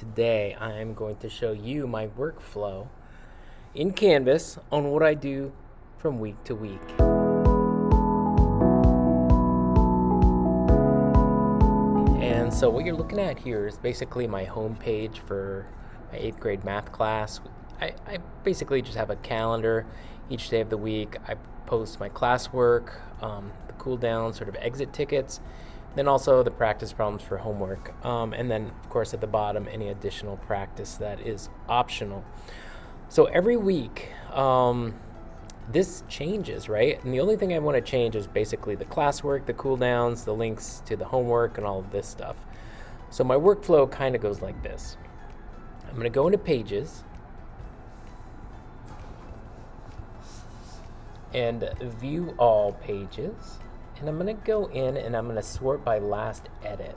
Today I am going to show you my workflow in Canvas on what I do from week to week. And so what you're looking at here is basically my home page for my 8th grade math class. I basically just have a calendar each day of the week. I post my classwork, the cool down sort of exit tickets, then also the practice problems for homework. And then, of course, at the bottom, any additional practice that is optional. So every week, this changes, right? And the only thing I want to change is basically the classwork, the cool downs, the links to the homework, and all of this stuff. So my workflow kind of goes like this. I'm going to go into Pages and View All Pages. And I'm going to go in and I'm going to sort by last edit.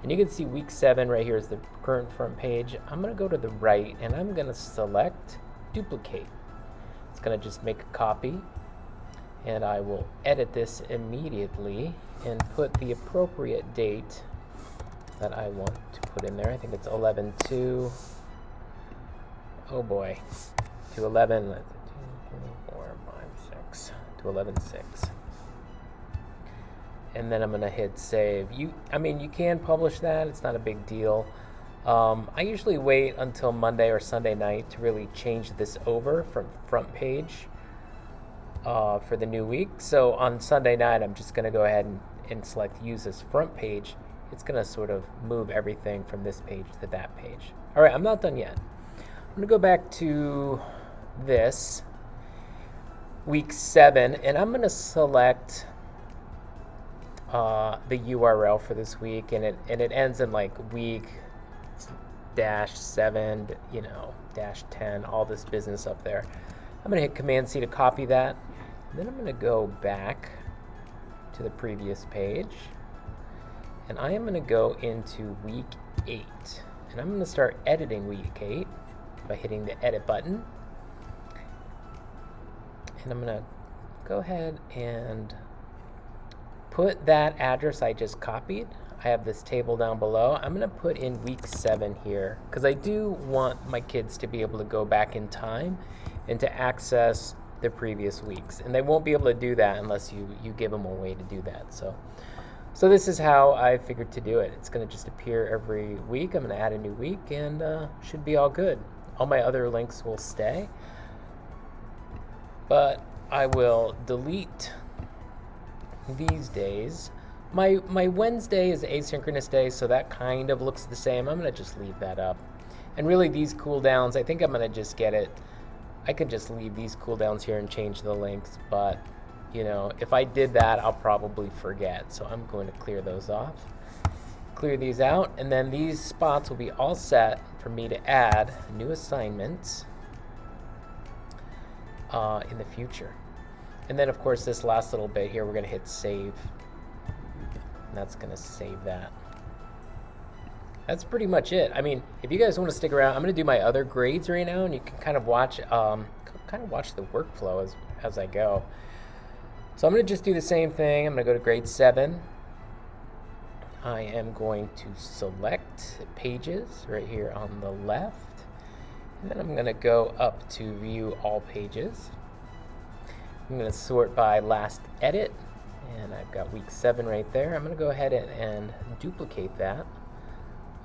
And you can see week 7 right here is the current front page. I'm going to go to the right and I'm going to select Duplicate. It's going to just make a copy. And I will edit this immediately and put the appropriate date that I want to put in there. I think it's 11/2. Oh boy. To 11, 2, 3, 4, 5, 6. To 11/6. And then I'm going to hit save. You can publish that. It's not a big deal. I usually wait until Monday or Sunday night to really change this over from front page for the new week. So on Sunday night, I'm just going to go ahead and select use as front page. It's going to sort of move everything from this page to that page. All right, I'm not done yet. I'm going to go back to this, week 7, and I'm going to select the URL for this week, and it ends in like week -7, -10, all this business up there. I'm gonna hit Command C to copy that, and then I'm gonna go back to the previous page, and I am gonna go into week 8, and I'm gonna start editing week 8 by hitting the edit button, and I'm gonna go ahead and put that address I just copied. I have this table down below. I'm going to put in week 7 here because I do want my kids to be able to go back in time and to access the previous weeks. And they won't be able to do that unless you give them a way to do that. So this is how I figured to do it. It's going to just appear every week. I'm going to add a new week and should be all good. All my other links will stay. But I will delete these days. My Wednesday is asynchronous day, so that kind of looks the same. I'm going to just leave that up. And really these cooldowns, I think I'm going to just get it. I could just leave these cooldowns here and change the links, but if I did that, I'll probably forget. So I'm going to clear those off. Clear these out, and then these spots will be all set for me to add new assignments in the future. And then, of course, this last little bit here, we're going to hit save. And that's going to save that. That's pretty much it. I mean, if you guys want to stick around, I'm going to do my other grades right now, and you can kind of watch the workflow as I go. So I'm going to just do the same thing. I'm going to go to grade 7. I am going to select Pages right here on the left. And then I'm going to go up to View All Pages. I'm going to sort by last edit, and I've got week 7 right there. I'm going to go ahead and duplicate that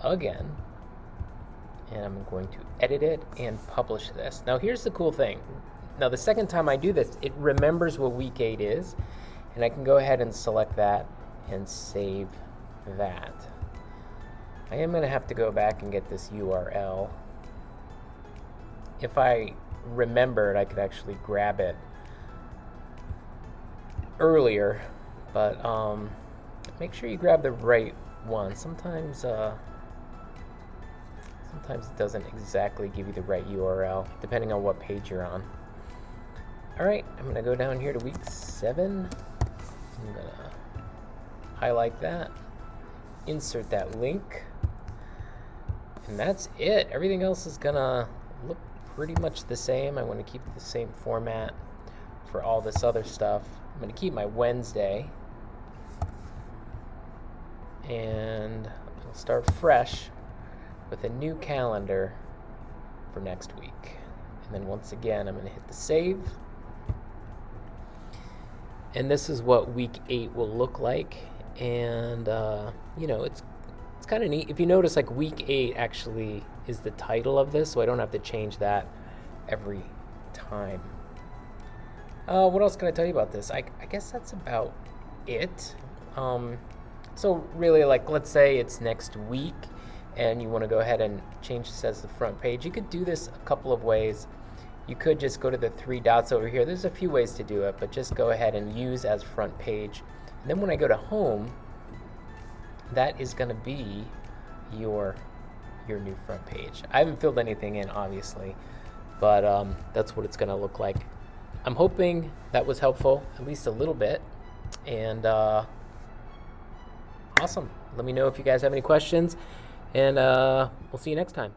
again, and I'm going to edit it and publish this. Now here's the cool thing. Now the second time I do this, it remembers what week 8 is, and I can go ahead and select that and save that. I am going to have to go back and get this URL. If I remembered, I could actually grab it earlier, but make sure you grab the right one. Sometimes it doesn't exactly give you the right URL depending on what page you're on. Alright, I'm going to go down here to week 7. I'm going to highlight that, insert that link, and that's it. Everything else is going to look pretty much the same. I want to keep the same format for all this other stuff. I'm going to keep my Wednesday, and I'll start fresh with a new calendar for next week. And then once again, I'm going to hit the save. And this is what week 8 will look like. And, you know, it's kind of neat. If you notice, like, week 8 actually is the title of this, so I don't have to change that every time. What else can I tell you about this? I guess that's about it. So really, like, let's say it's next week and you want to go ahead and change this as the front page. You could do this a couple of ways. You could just go to the 3 dots over here. There's a few ways to do it, but just go ahead and use as front page. And then when I go to home, that is going to be your new front page. I haven't filled anything in, obviously, but that's what it's going to look like. I'm hoping that was helpful, at least a little bit. And awesome. Let me know if you guys have any questions, and we'll see you next time.